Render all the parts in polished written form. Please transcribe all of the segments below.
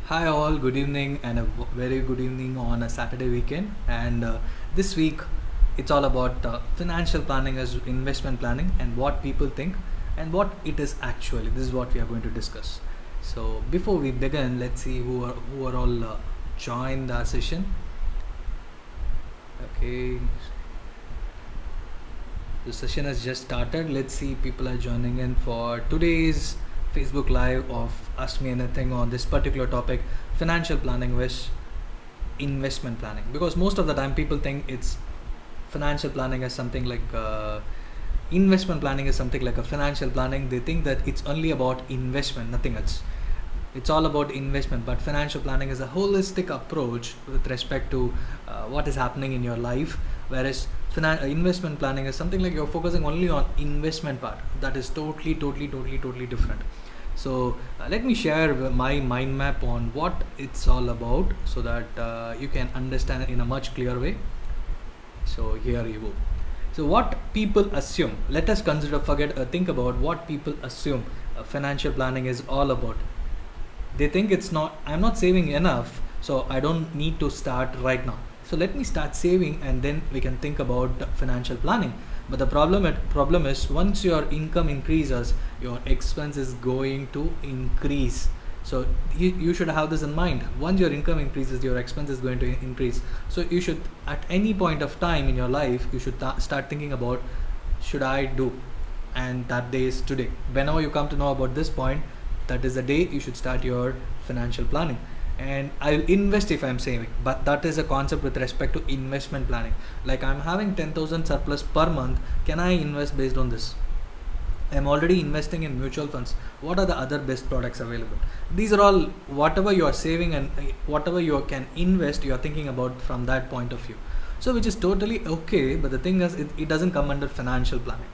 Hi all, good evening and a very good evening on a Saturday weekend. And this week it's all about financial planning as investment planning and what people think and what it is actually. This is what we are going to discuss. So before we begin, let's see who are all joined the session. Okay, the session has just started. Let's see people are joining in for today's Facebook Live of Ask Me Anything on this particular topic, financial planning with investment planning. Because most of the time people think it's financial planning as something like investment planning is something like a financial planning. They think that it's only about investment, nothing else. It's all about investment, but financial planning is a holistic approach with respect to what is happening in your life, whereas investment planning is something like you're focusing only on investment part. That is totally different. So let me share my mind map on what it's all about so that you can understand it in a much clearer way. So here you go. So what people assume, let us think about what people assume financial planning is all about. They think it's not, I'm not saving enough, so I don't need to start right now. So let me start saving and then we can think about financial planning. But the problem is once your income increases, your expense is going to increase. So you should have this in mind. Once your income increases, your expense is going to increase. So you should, at any point of time in your life, you should start thinking about, should I do? And that day is today. Whenever you come to know about this point, that is the day you should start your financial planning. And I'll invest if I'm saving, but that is a concept with respect to investment planning. Like, I'm having 10,000 surplus per month, can I invest based on this? I'm already investing in mutual funds. What are the other best products available? These are all, whatever you are saving and whatever you can invest, you are thinking about from that point of view. So which is totally okay, but the thing is, it doesn't come under financial planning.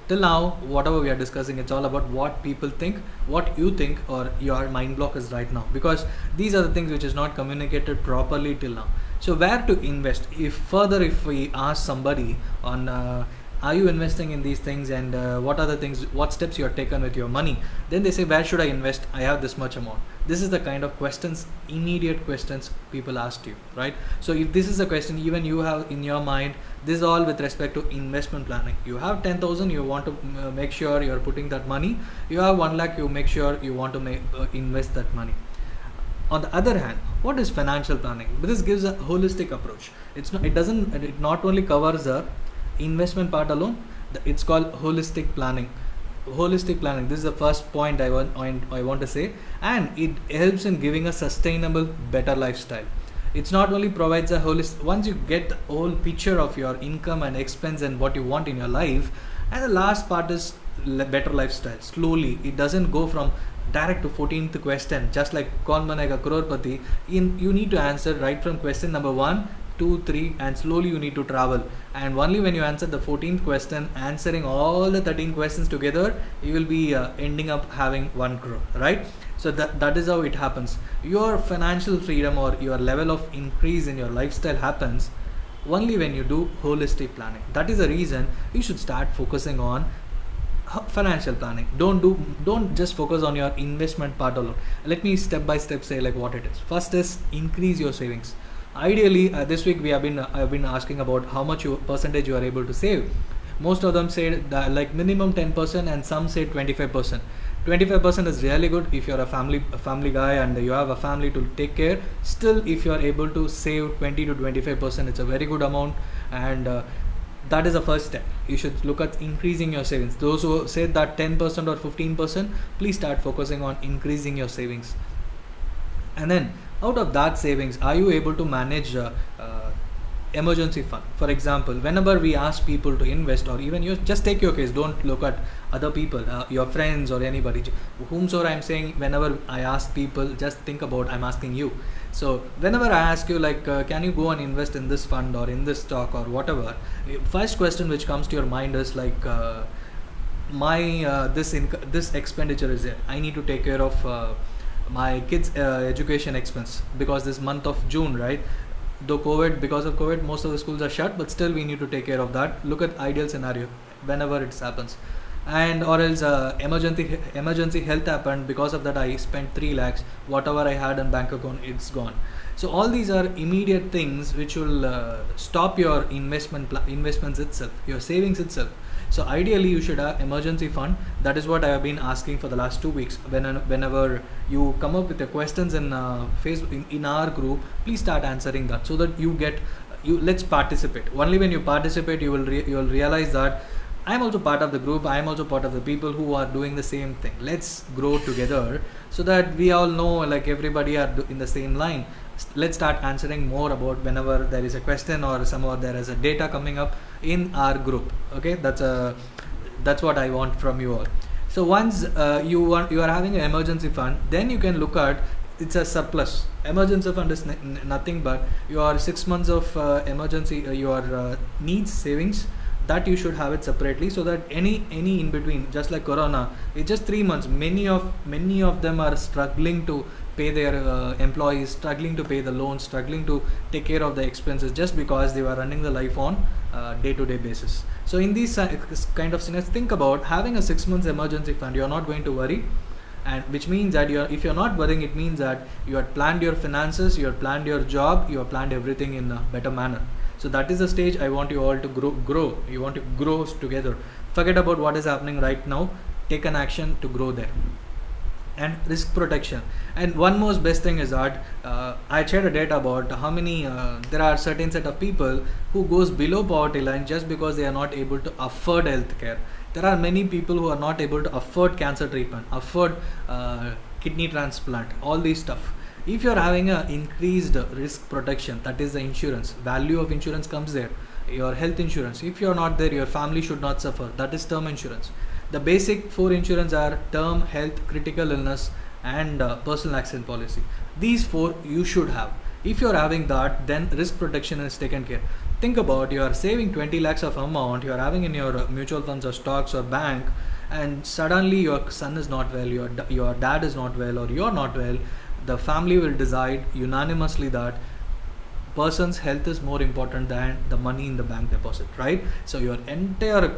Till now, whatever we are discussing, it's all about what people think, what you think, or your mind block is right now, because these are the things which is not communicated properly till now. So where to invest? If we ask somebody on are you investing in these things, and what are the things, what steps you have taken with your money, then they say, where should I invest? I have this much amount. This is the kind of questions, immediate questions people ask you, right? So if this is a question even you have in your mind, this is all with respect to investment planning. You have 10,000, you want to make sure you're putting that money. You have 1 lakh, you make sure you want to invest that money. On the other hand, what is financial planning? This gives a holistic approach. It not only covers the investment part alone. It's called holistic planning. This is the first point I want to say, and it helps in giving a sustainable, better lifestyle. It's not only provides a holistic, once you get the whole picture of your income and expense and what you want in your life, and the last part is better lifestyle. Slowly, it doesn't go from direct to 14th question, just like Kaun Banega Crorepati. You need to answer right from question number 1, 2, 3, and slowly you need to travel. And only when you answer the 14th question, answering all the 13 questions together, you will be ending up having 1 crore, right? So that is how it happens. Your financial freedom or your level of increase in your lifestyle happens only when you do holistic planning. That is the reason you should start focusing on financial planning. Don't just focus on your investment part alone. Let me step by step say like what it is. First is increase your savings. Ideally, this week I've been asking about how much percentage you are able to save. Most of them say that like minimum 10%, and some say 25%. 25% is really good if you're a family guy and you have a family to take care. Still, if you are able to save 20 to 25%, it's a very good amount, and that is the first step. You should look at increasing your savings. Those who say that 10% or 15%, please start focusing on increasing your savings. And then out of that savings, are you able to manage emergency fund? For example, whenever we ask people to invest, or even you just take your case, don't look at other people, your friends or anybody, whomsoever I'm saying. Whenever I ask people, just think about I'm asking you. So whenever I ask you like can you go and invest in this fund or in this stock or whatever, first question which comes to your mind is like this expenditure is there, I need to take care of my kids education expense, because this month of June, right, because of COVID most of the schools are shut, but still we need to take care of that. Look at ideal scenario whenever it happens. and or else emergency health happened, because of that I spent 3 lakhs, whatever I had in bank account, it's gone. So all these are immediate things which will stop your investments itself, your savings itself. So ideally you should have emergency fund. That is what I have been asking for the last 2 weeks. Whenever you come up with the questions in Facebook, in our group, please start answering that, so that you get you let's participate. Only when you participate, you will realize that I am also part of the group, I am also part of the people who are doing the same thing. Let's grow together, so that we all know, like, everybody are in the same line. Let's start answering more about whenever there is a question or somehow there is a data coming up in our group. Okay, that's what I want from you all. So once you are having an emergency fund, then you can look at, it's a surplus. Emergency fund is nothing but your 6 months of emergency your needs savings, that you should have it separately, so that any in between, just like corona, it's just 3 months. Many of them are struggling to pay their employees, struggling to pay the loans, struggling to take care of the expenses, just because they were running the life on day-to-day basis. So in these kind of scenarios, think about having a 6 months emergency fund. You're not going to worry, and which means that if you're not worrying, it means that you had planned your finances, you had planned your job, you have planned everything in a better manner. So that is the stage I want you all to grow. You want to grow together. Forget about what is happening right now. Take an action to grow there. And risk protection. And one most best thing is that I shared a data about how many there are certain set of people who goes below poverty line just because they are not able to afford healthcare. There are many people who are not able to afford cancer treatment, afford kidney transplant, all these stuff. If you are having a increased risk protection, that is the insurance, value of insurance comes there. Your health insurance, if you are not there, your family should not suffer, that is term insurance. The basic 4 insurance are term, health, critical illness, and personal accident policy. These 4 you should have. If you are having that, then risk protection is taken care. Think about, you are saving 20 lakhs of amount, you are having in your mutual funds or stocks or bank, and suddenly your son is not well, your dad is not well, or you are not well. The family will decide unanimously that person's health is more important than the money in the bank deposit, right? So your entire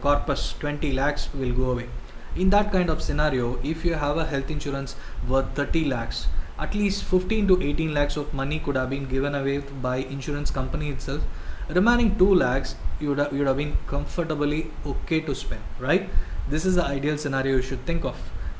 corpus, 20 lakhs, will go away. In that kind of scenario, if you have a health insurance worth 30 lakhs, at least 15 to 18 lakhs of money could have been given away by insurance company itself. Remaining 2 lakhs, you would have been comfortably okay to spend, right? This is the ideal scenario you should think of.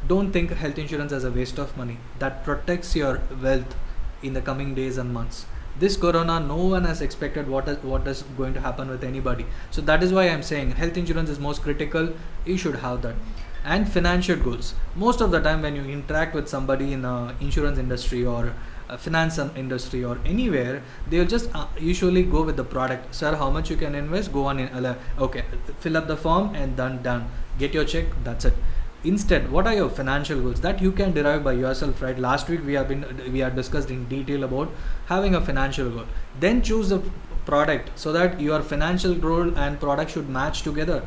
Don't think health insurance as a waste of money. That protects your wealth in the coming days and months. This corona, no one has expected what is going to happen with anybody. So that is why I'm saying health insurance is most critical. You should have that. And financial goals. Most of the time when you interact with somebody in the insurance industry or finance industry or anywhere, they'll just usually go with the product. Sir, how much you can invest? Go on okay, fill up the form and done. Get your check. That's it. Instead, what are your financial goals that you can derive by yourself, right? Last week we have discussed in detail about having a financial goal. Then choose a product so that your financial goal and product should match together.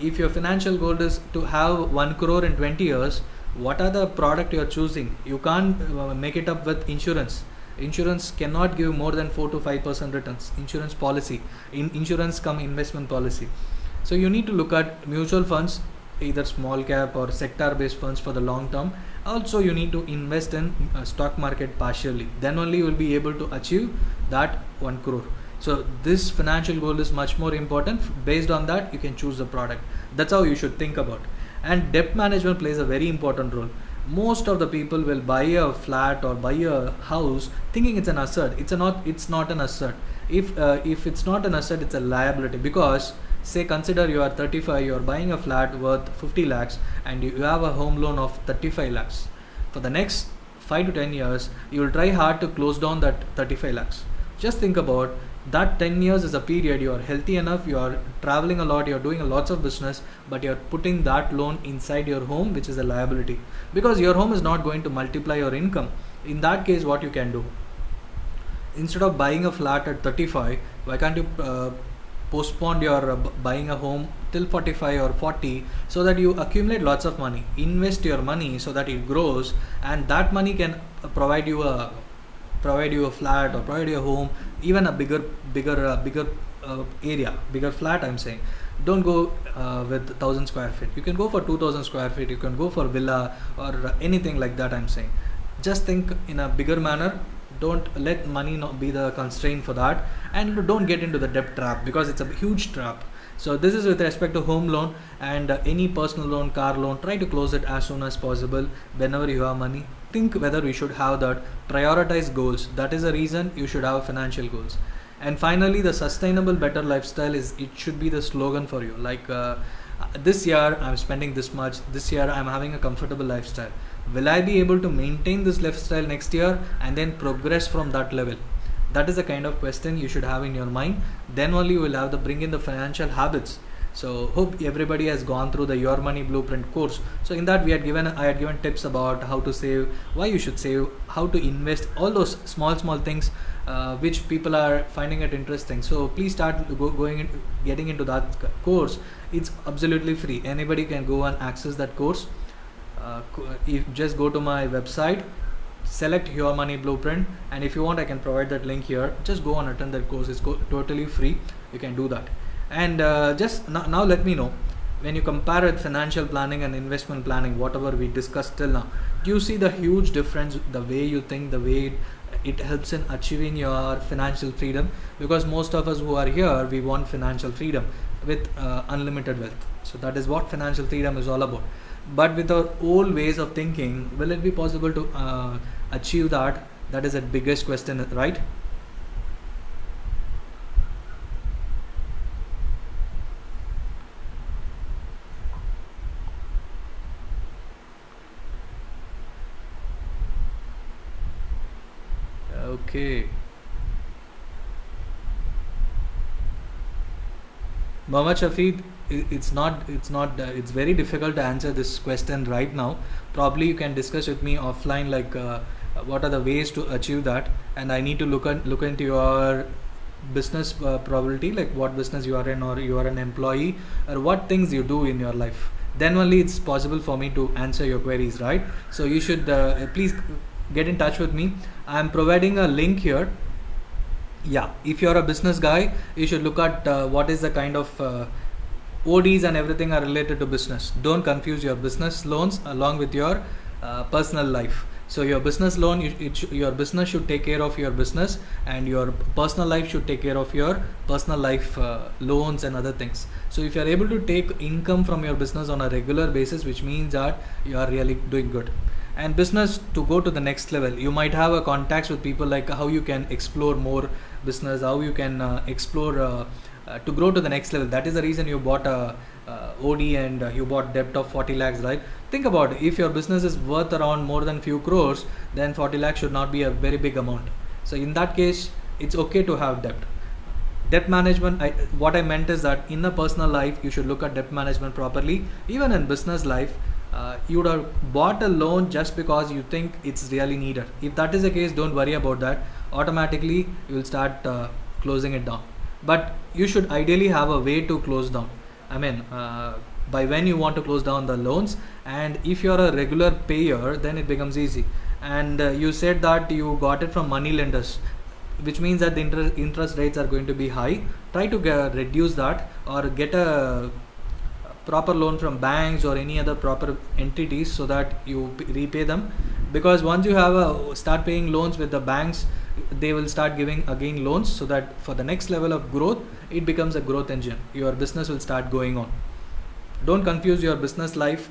If your financial goal is to have 1 crore in 20 years, what are the product you are choosing? You can't make it up with insurance. Insurance cannot give more than 4 to 5% returns. Insurance policy, insurance come investment policy. So you need to look at mutual funds, either small cap or sector based funds for the long term. Also you need to invest in stock market partially, then only you will be able to achieve that 1 crore. So this financial goal is much more important. Based on that, you can choose the product. That's how you should think about. And debt management plays a very important role. Most of the people will buy a flat or buy a house thinking it's an asset. It's not an asset. If it's not an asset, it's a liability. Because say consider you are 35, you are buying a flat worth 50 lakhs and you have a home loan of 35 lakhs. For the next 5 to 10 years, you will try hard to close down that 35 lakhs. Just think about that. 10 years is a period you are healthy enough, you are traveling a lot, you are doing lots of business, but you are putting that loan inside your home, which is a liability, because your home is not going to multiply your income. In that case, what you can do, instead of buying a flat at 35, why can't you postpone your buying a home till 45 or 40, so that you accumulate lots of money, invest your money so that it grows, and that money can provide you a flat or provide you a home, even a bigger area, bigger flat I'm saying. don't go with 1,000 square feet. You can go for 2,000 square feet. You can go for villa or anything like that. I'm saying, just think in a bigger manner. Don't let money not be the constraint for that, and don't get into the debt trap, because it's a huge trap. So this is with respect to home loan, and any personal loan, car loan. Try to close it as soon as possible. Whenever you have money, think whether we should have that. Prioritize goals. That is the reason you should have financial goals. And finally, the sustainable better lifestyle is, it should be the slogan for you. Like this year I'm spending this much. This year I'm having a comfortable lifestyle. Will I be able to maintain this lifestyle next year and then progress from that level? That is the kind of question you should have in your mind. Then only you will have to bring in the financial habits. So hope everybody has gone through the Your Money Blueprint course. So in that I had given tips about how to save, why you should save, how to invest, all those small things which people are finding it interesting. So please start getting into that course. It's absolutely free. Anybody can go and access that course. If just go to my website, select Your Money Blueprint, and if you want, I can provide that link here. Just go and attend that course. It's totally free. You can do that. And just now let me know, when you compare with financial planning and investment planning, whatever we discussed till now, do you see the huge difference, the way you think, the way it helps in achieving your financial freedom? Because most of us who are here, we want financial freedom with unlimited wealth. So that is what financial freedom is all about. But with our old ways of thinking, will it be possible to achieve that? That is the biggest question, right? Okay. Mohammed Shafiq, it's very difficult to answer this question right now. Probably you can discuss with me offline, like what are the ways to achieve that, and I need to look into your business probability, like what business you are in, or you are an employee, or what things you do in your life. Then only it's possible for me to answer your queries, right? So you should please get in touch with me. I am providing a link here. Yeah, if you're a business guy, you should look at what is the kind of ODs and everything are related to business. Don't confuse your business loans along with your personal life. So your business loan, your business should take care of your business, and your personal life should take care of your personal life loans and other things. So if you are able to take income from your business on a regular basis, which means that you are really doing good. And business, to go to the next level, you might have a contacts with people, like how you can explore more business, how you can explore to grow to the next level. That is the reason you bought a OD, and you bought debt of 40 lakhs, right? Think about it. If your business is worth around more than few crores, then 40 lakhs should not be a very big amount. So in that case, it's okay to have debt management. What I meant is that in a personal life, you should look at debt management properly. Even in business life, you would have bought a loan just because you think it's really needed. If that is the case, don't worry about that. Automatically you will start closing it down. But you should ideally have a way to close down. I mean, by when you want to close down the loans, and if you're a regular payer, then it becomes easy. And you said that you got it from money lenders, which means that the interest rates are going to be high. Try to reduce that, or get a proper loan from banks or any other proper entities, so that you repay them. Because once you have start paying loans with the banks, they will start giving again loans, so that for the next level of growth, it becomes a growth engine. Your business will start going on. Don't confuse your business life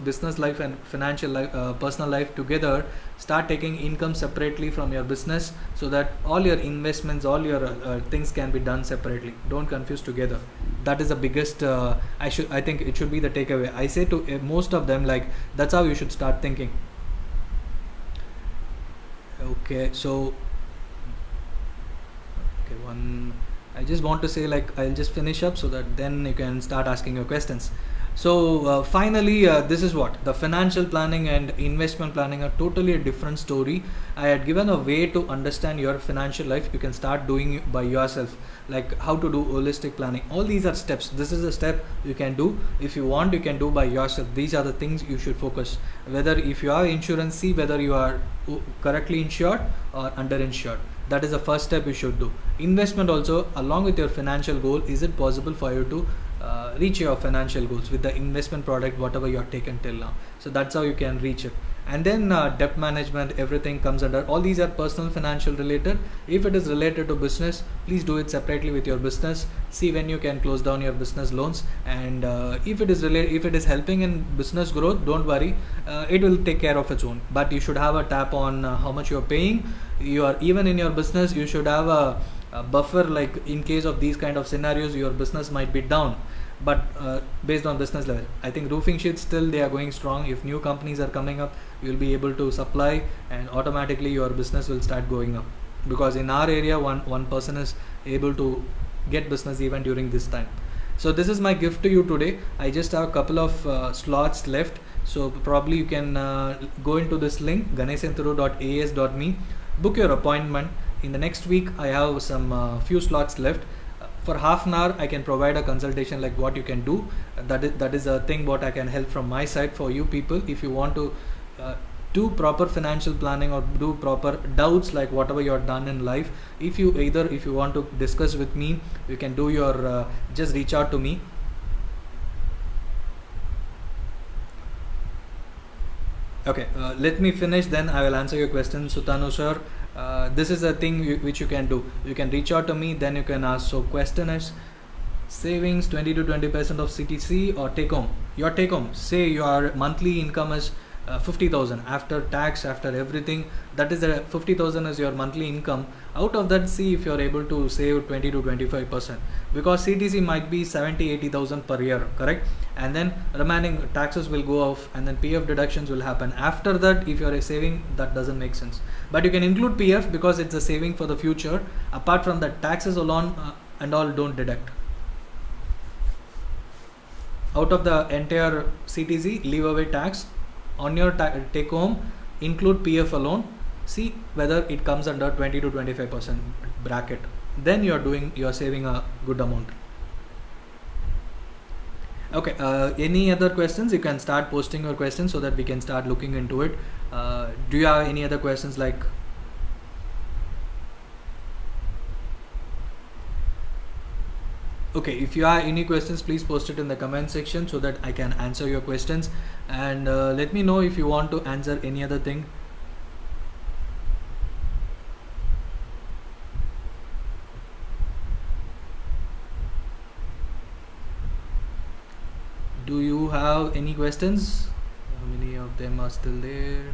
and financial life, personal life together. Start taking income separately from your business, so that all your investments, all your things can be done separately. Don't confuse together. That is the biggest I think it should be the takeaway. I say to most of them, like, that's how you should start thinking. Okay, so I just want to say, like, I'll just finish up so that then you can start asking your questions. So finally, this is what the financial planning and investment planning are totally a different story. I had given a way to understand your financial life. You can start doing it by yourself, like how to do holistic planning. All these are steps. This is a step you can do. If you want, you can do by yourself. These are the things you should focus. Whether if you have insurance, see whether you are correctly insured or underinsured. That is the first step you should do. Investment also, along with your financial goal, is it possible for you to reach your financial goals with the investment product whatever you have taken till now. So that's how you can reach it. And then debt management, everything comes under. All these are personal financial related. If it is related to business, please do it separately with your business. See when you can close down your business loans. And if it is helping in business growth, don't worry, it will take care of its own. But you should have a tap on how much you are paying. You are even in your business, you should have a buffer, like in case of these kind of scenarios your business might be down. But based on business level, I think roofing sheets still they are going strong. If new companies are coming up, you will be able to supply, and automatically your business will start going up, because in our area one person is able to get business even during this time. So this is my gift to you today. I just have a couple of slots left, so probably you can go into this link ganesanturu.as.me, book your appointment. In the next week I have some few slots left. For half an hour I can provide a consultation, like what you can do. That is a thing what I can help from my side for you people. If you want to do proper financial planning or do proper doubts, like whatever you have done in life, if you want to discuss with me, you can do your just reach out to me. Okay, let me finish, then I will answer your question, Sutanu sir. This is a thing which you can do. You can reach out to me, then you can ask. So question is, savings 20 to 20% of CTC or take home. Your take home, say your monthly income is 50,000 after tax, after everything. That is 50,000 is your monthly income. Out of that, see if you are able to save 20 to 25%, because CTC might be 70-80,000 per year, correct? And then remaining taxes will go off, and then PF deductions will happen. After that, if you are saving, that doesn't make sense. But you can include PF because it's a saving for the future. Apart from that, taxes alone and all don't deduct. Out of the entire CTC, leave away tax. On your take home, include PF alone. See whether it comes under 20 to 25% bracket. Then you're saving a good amount. Okay, any other questions? You can start posting your questions so that we can start looking into it. Do you have any other questions? Like, okay, if you have any questions, please post it in the comment section so that I can answer your questions. And let me know if you want to answer any other thing. Do you have any questions? How many of them are still there?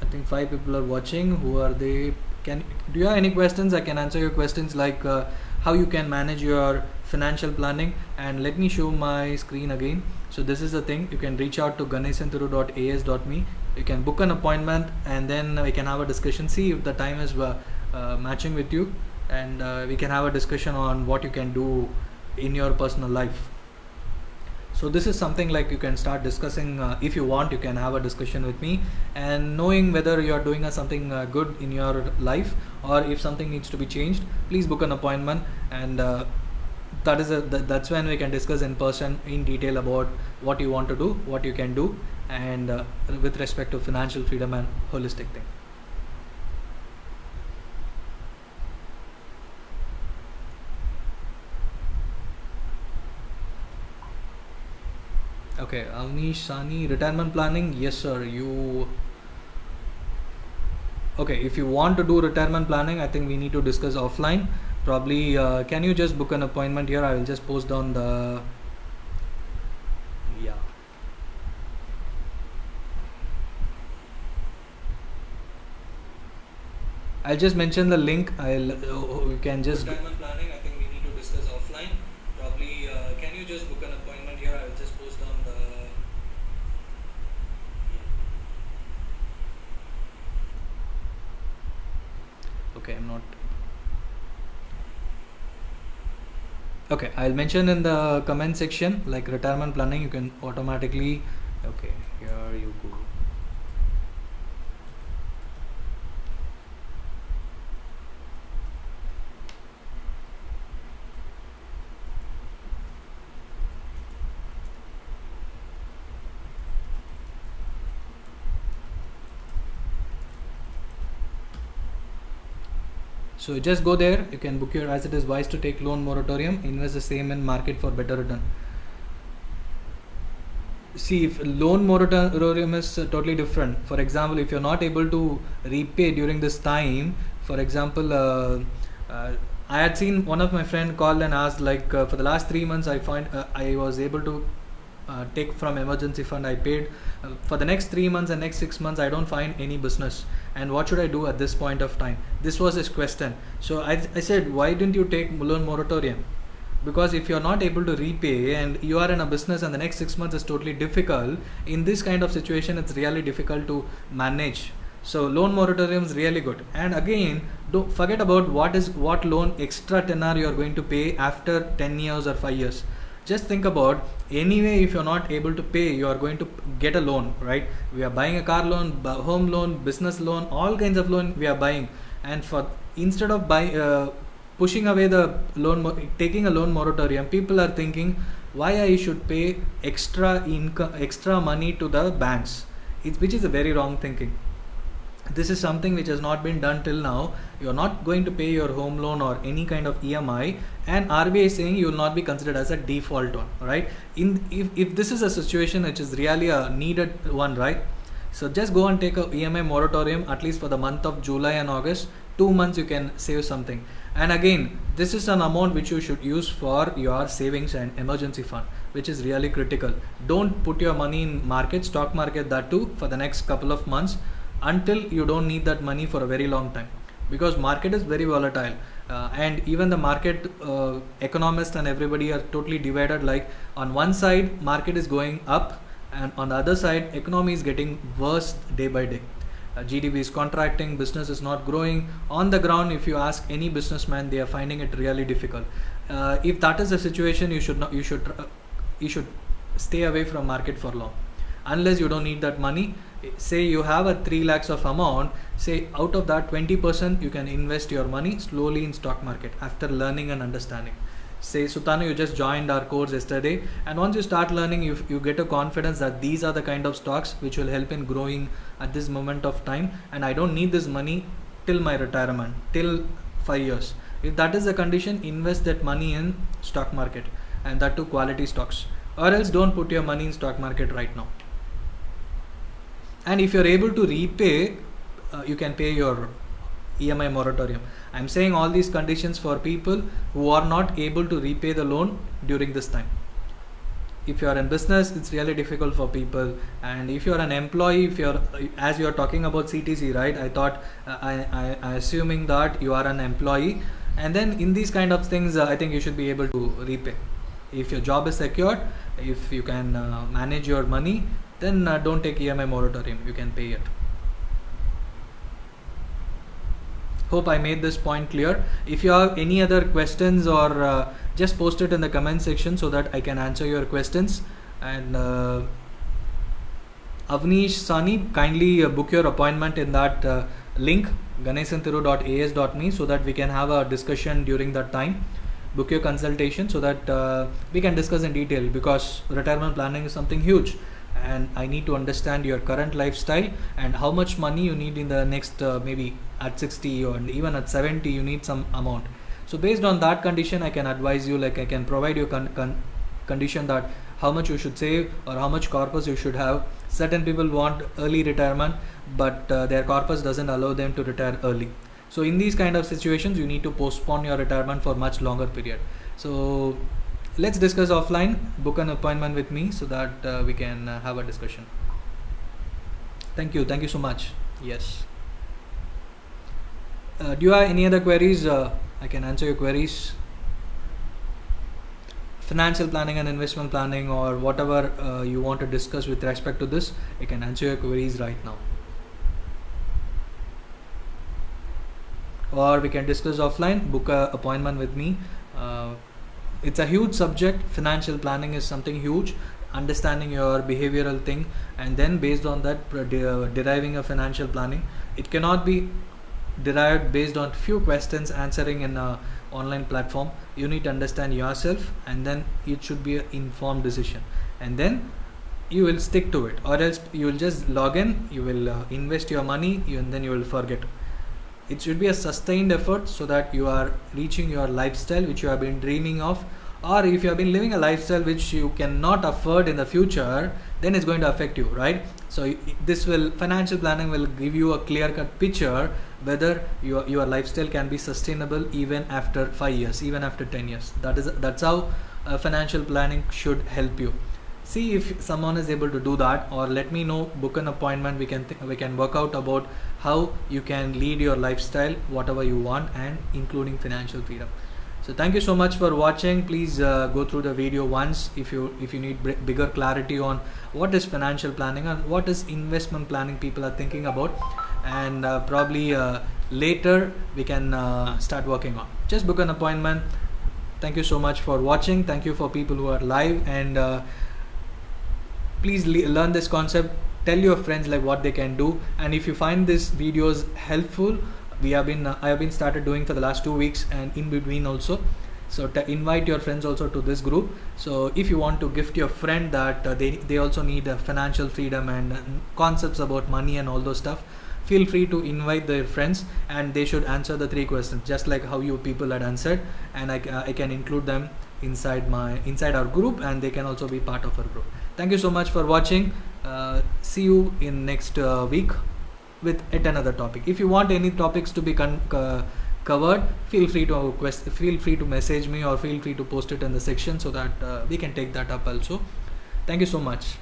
I think 5 people are watching. Who are they? Do you have any questions? I can answer your questions, like how you can manage your financial planning. And let me show my screen again. So this is the thing. You can reach out to ganesanturu.as.me. You can book an appointment, and then we can have a discussion. See if the time is matching with you, and we can have a discussion on what you can do in your personal life. So this is something like you can start discussing. If you want, you can have a discussion with me, and knowing whether you are doing something good in your life, or if something needs to be changed, please book an appointment. And that's when we can discuss in person in detail about what you want to do, what you can do, and with respect to financial freedom and holistic thing. Okay, Avnish Sani, retirement planning. Yes, sir. Okay, if you want to do retirement planning, I think we need to discuss offline. Probably, can you just book an appointment here? I will just post down the. Yeah. I'll just mention the link. You can just. Retirement planning. I think we need to discuss offline. Probably, can you just book an appointment here? I will just post down the. Okay, I'm not. Okay, I'll mention in the comment section, like retirement planning. You can automatically. Okay, here you go. So just go there, you can book your, as it is wise to take loan moratorium, invest the same in market for better return. See, if loan moratorium is totally different. For example, if you're not able to repay during this time, for example, I had seen one of my friend called and asked, like, for the last 3 months I was able to take from emergency fund. I paid for the next 3 months and next 6 months. I don't find any business, and what should I do at this point of time? This was his question. So I said, why didn't you take loan moratorium? Because if you're not able to repay and you are in a business and the next 6 months is totally difficult, in this kind of situation it's really difficult to manage. So loan moratorium is really good. And again, don't forget about what loan extra tenor you are going to pay after 10 years or 5 years. Just think about, anyway, if you're not able to pay, you are going to get a loan, right? We are buying a car loan, home loan, business loan, all kinds of loan we are buying. And for instead of pushing away the loan, taking a loan moratorium, people are thinking why I should pay extra money to the banks, which is a very wrong thinking. This is something which has not been done till now. You are not going to pay your home loan or any kind of EMI, and RBI is saying you will not be considered as a default one, right? If this is a situation which is really a needed one, right? So just go and take a EMI moratorium, at least for the month of July and August. 2 months you can save something. And again, this is an amount which you should use for your savings and emergency fund, which is really critical. Don't put your money in stock market, that too for the next couple of months, until you don't need that money for a very long time, because market is very volatile, and even the market economists and everybody are totally divided. Like, on one side market is going up, and on the other side economy is getting worse day by day. GDP is contracting, business is not growing. On the ground, if you ask any businessman, they are finding it really difficult. If that is the situation, you should stay away from market for long, unless you don't need that money. Say you have a 3 lakhs of amount, say out of that 20% you can invest your money slowly in stock market after learning and understanding. Say, Sutanu, you just joined our course yesterday, and once you start learning, you get a confidence that these are the kind of stocks which will help in growing at this moment of time, and I don't need this money till my retirement, till 5 years. If that is the condition, invest that money in stock market, and that too quality stocks, or else don't put your money in stock market right now. And if you're able to repay, you can pay your EMI moratorium. I'm saying all these conditions for people who are not able to repay the loan during this time. If you are in business, it's really difficult for people. And if you're an employee, as you're talking about CTC, right? I thought, I assuming that you are an employee, and then in these kind of things, I think you should be able to repay. If your job is secured, if you can manage your money, then don't take EMI moratorium, you can pay it. Hope I made this point clear. If you have any other questions, or just post it in the comment section so that I can answer your questions. And Avnish Sani, kindly book your appointment in that link, ganesanthiru.as.me, so that we can have a discussion during that time. Book your consultation so that we can discuss in detail, because retirement planning is something huge, and I need to understand your current lifestyle and how much money you need in the next maybe at 60 or even at 70 you need some amount. So based on that condition, I can advise you, like I can provide you condition that how much you should save or how much corpus you should have. Certain people want early retirement, but their corpus doesn't allow them to retire early. So in these kind of situations, you need to postpone your retirement for much longer period. So let's discuss offline. Book an appointment with me so that we can have a discussion. Thank you so much. Yes. Do you have any other queries? I can answer your queries. Financial planning and investment planning, or whatever you want to discuss with respect to this, I can answer your queries right now. Or we can discuss offline. Book an appointment with me. It's a huge subject. Financial planning is something huge. Understanding your behavioral thing, and then based on that deriving a financial planning. It cannot be derived based on few questions answering in a online platform. You need to understand yourself, and then it should be an informed decision, and then you will stick to it, or else you will just log in, you will invest your money, and then you will forget. It should be a sustained effort so that you are reaching your lifestyle which you have been dreaming of. Or if you have been living a lifestyle which you cannot afford in the future, then it's going to affect you, right? So this will, financial planning will give you a clear cut picture whether your lifestyle can be sustainable even after 5 years, even after 10 years. That's how financial planning should help you. See if someone is able to do that, or let me know, book an appointment. We can work out about how you can lead your lifestyle whatever you want, and including financial freedom. So thank you so much for watching. Please go through the video once if you need bigger clarity on what is financial planning and what is investment planning people are thinking about, and probably later we can start working on. Just book an appointment. Thank you so much for watching. Thank you for people who are live, and please learn this concept. Tell your friends like what they can do, and if you find this videos helpful, I have been started doing for the last 2 weeks and in between also. So invite your friends also to this group. So if you want to gift your friend that they also need financial freedom and concepts about money and all those stuff, feel free to invite their friends, and they should answer the 3 questions just like how you people had answered, and I can include them inside our group, and they can also be part of our group. Thank you so much for watching. See you in next week with yet another topic. If you want any topics to be covered, feel free to message me, or feel free to post it in the section so that we can take that up also. Thank you so much.